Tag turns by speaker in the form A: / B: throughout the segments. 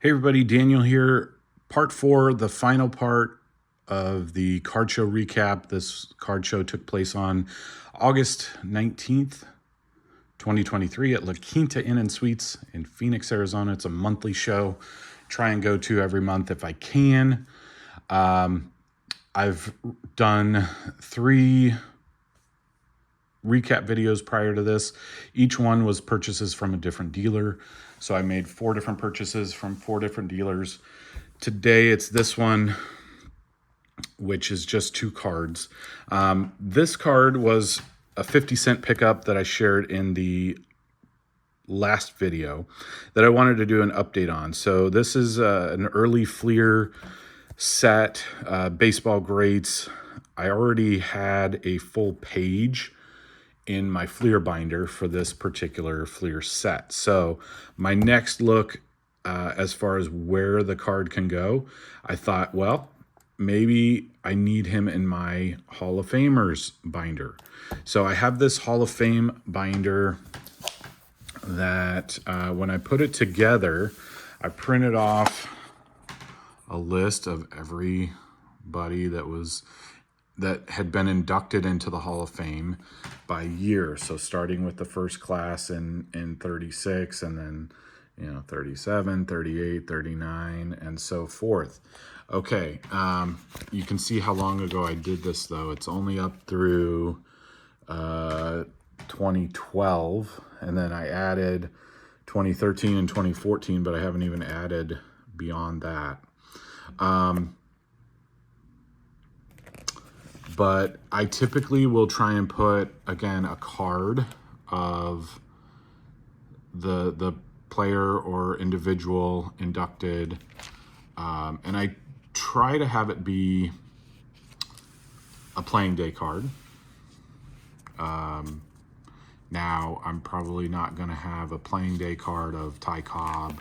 A: Hey everybody, Daniel here. Part 4, the final part of the card show recap. This card show took place on August 19th, 2023 at La Quinta Inn and Suites in Phoenix, Arizona. It's a monthly show. Try and go to every month if I can. I've done 3 recap videos prior to this. Each one was purchases from a different dealer. So I made 4 different purchases from 4 different dealers. Today it's this one, which is just 2 cards. This card was a 50-cent pickup that I shared in the last video that I wanted to do an update on. So this is an early Fleer set, baseball greats. I already had a full page in my Fleer binder for this particular Fleer set. So my next look as far as where the card can go, I thought, well, maybe I need him in my Hall of Famers binder. So I have this Hall of Fame binder that when I put it together, I printed off a list of everybody that had been inducted into the Hall of Fame by year. So starting with the first class in 36, and then 37, 38, 39, and so forth. Okay, you can see how long ago I did this though. It's only up through 2012, and then I added 2013 and 2014, but I haven't even added beyond that. But I typically will try and put, again, a card of the player or individual inducted. And I try to have it be a playing day card. Now, I'm probably not going to have a playing day card of Ty Cobb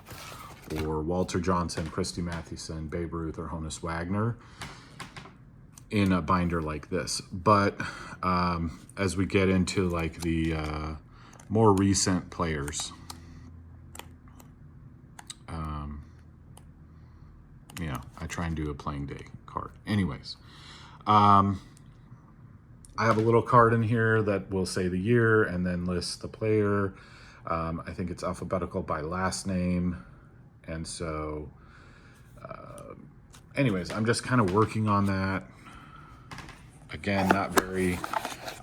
A: or Walter Johnson, Christy Mathewson, Babe Ruth, or Honus Wagner in a binder like this. But as we get into like the more recent players, I try and do a playing day card. Anyways, I have a little card in here that will say the year and then list the player. I think it's alphabetical by last name. And so anyways, I'm just kind of working on that. Again, not very,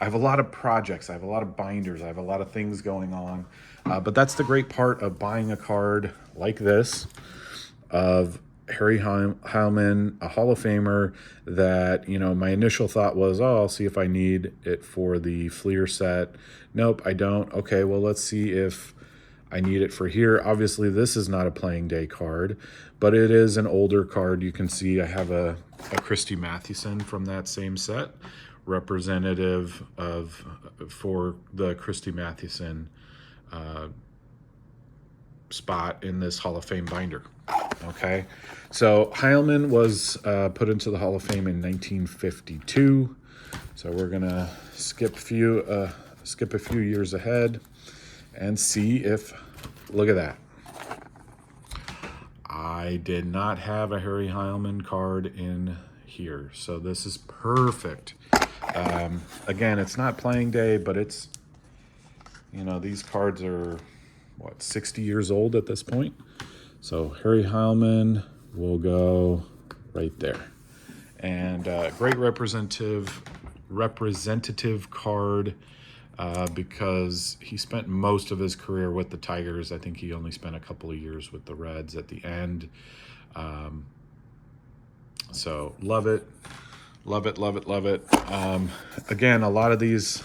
A: I have a lot of projects, I have a lot of binders, I have a lot of things going on. But that's the great part of buying a card like this of Harry Heilmann, a Hall of Famer that, my initial thought was, oh, I'll see if I need it for the Fleer set. Nope, I don't. Okay, well, let's see if I need it for here. Obviously, this is not a playing day card, but it is an older card. You can see I have a Christy Mathewson from that same set, representative for the Christy Mathewson spot in this Hall of Fame binder. Okay, so Heilmann was put into the Hall of Fame in 1952. So we're gonna skip a few years ahead and see if, look at that. I did not have a Harry Heilmann card in here, so this is perfect. Again, it's not playing day, but it's, these cards are, 60 years old at this point. So Harry Heilmann will go right there. And great representative card because he spent most of his career with the Tigers. I think he only spent a couple of years with the Reds at the end. So love it. Love it, love it, love it. Again, a lot of these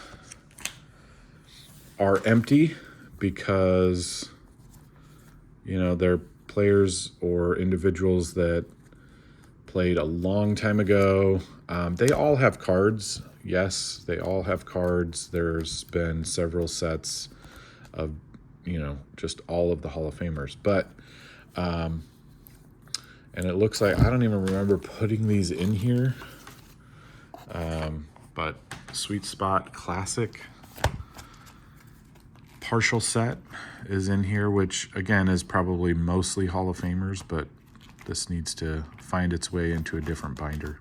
A: are empty because, they're players or individuals that played a long time ago. They all have cards. Yes, they all have cards. There's been several sets of, just all of the Hall of Famers. But, and it looks like, I don't even remember putting these in here. But Sweet Spot Classic partial set is in here, which again is probably mostly Hall of Famers, but this needs to find its way into a different binder.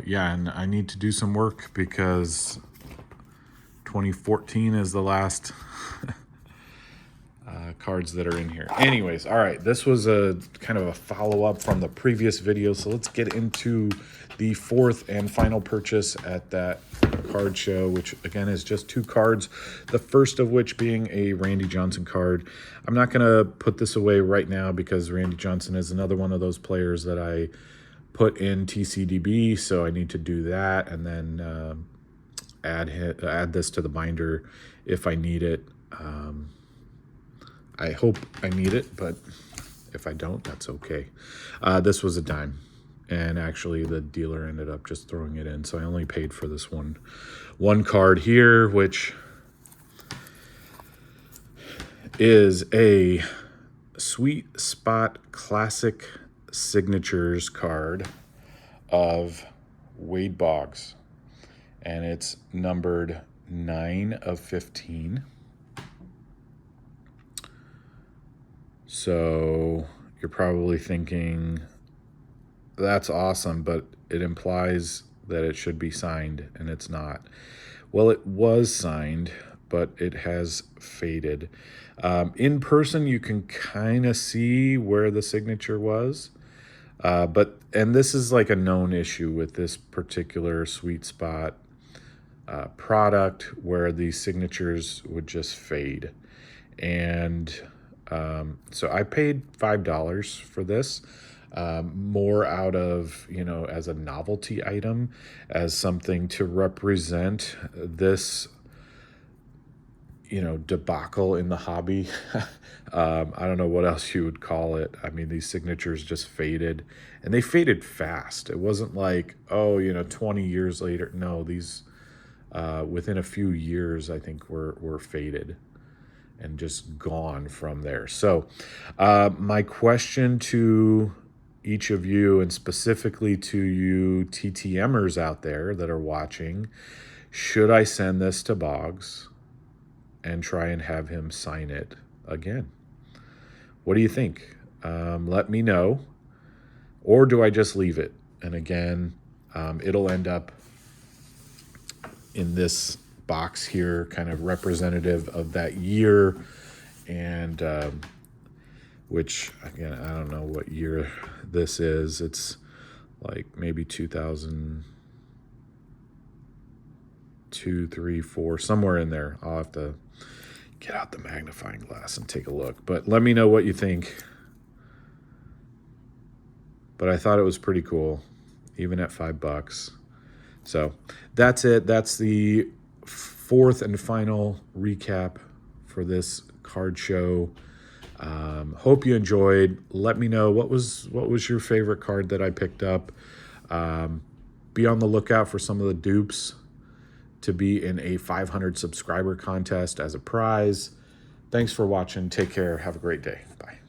A: Yeah, and I need to do some work because 2014 is the last cards that are in here. Anyways, all right, this was a kind of a follow-up from the previous video, so let's get into the fourth and final purchase at that card show, which again is just 2 cards, the first of which being a Randy Johnson card. I'm not going to put this away right now because Randy Johnson is another one of those players that I put in TCDB, so I need to do that and then add this to the binder if I need it. I hope I need it, but if I don't, that's okay. This was a dime, and actually the dealer ended up just throwing it in, so I only paid for this one card here, which is a Sweet Spot Classic Signatures card of Wade Boggs, and it's numbered 9 of 15. So you're probably thinking, that's awesome, but it implies that it should be signed, and it's not. Well, it was signed, but it has faded. In person, you can kind of see where the signature was. And this is like a known issue with this particular Sweet Spot product, where the signatures would just fade. And so I paid $5 for this, more out of, as a novelty item, as something to represent this, debacle in the hobby. I don't know what else you would call it. I mean, these signatures just faded, and they faded fast. It wasn't like, 20 years later. No, these, within a few years, I think were faded and just gone from there. So my question to each of you, and specifically to you TTMers out there that are watching, should I send this to Boggs and try and have him sign it again? What do you think? Let me know. Or do I just leave it? And again, it'll end up in this box here, kind of representative of that year, and which, again, I don't know what year this is. It's like maybe 2002, 3, 4, somewhere in there. I'll have to get out the magnifying glass and take a look, but let me know what you think. But I thought it was pretty cool, even at $5. So that's it. That's the fourth and final recap for this card show. Hope you enjoyed. Let me know what was your favorite card that I picked up. Be on the lookout for some of the dupes to be in a 500 subscriber contest as a prize. Thanks for watching. Take care. Have a great day. Bye.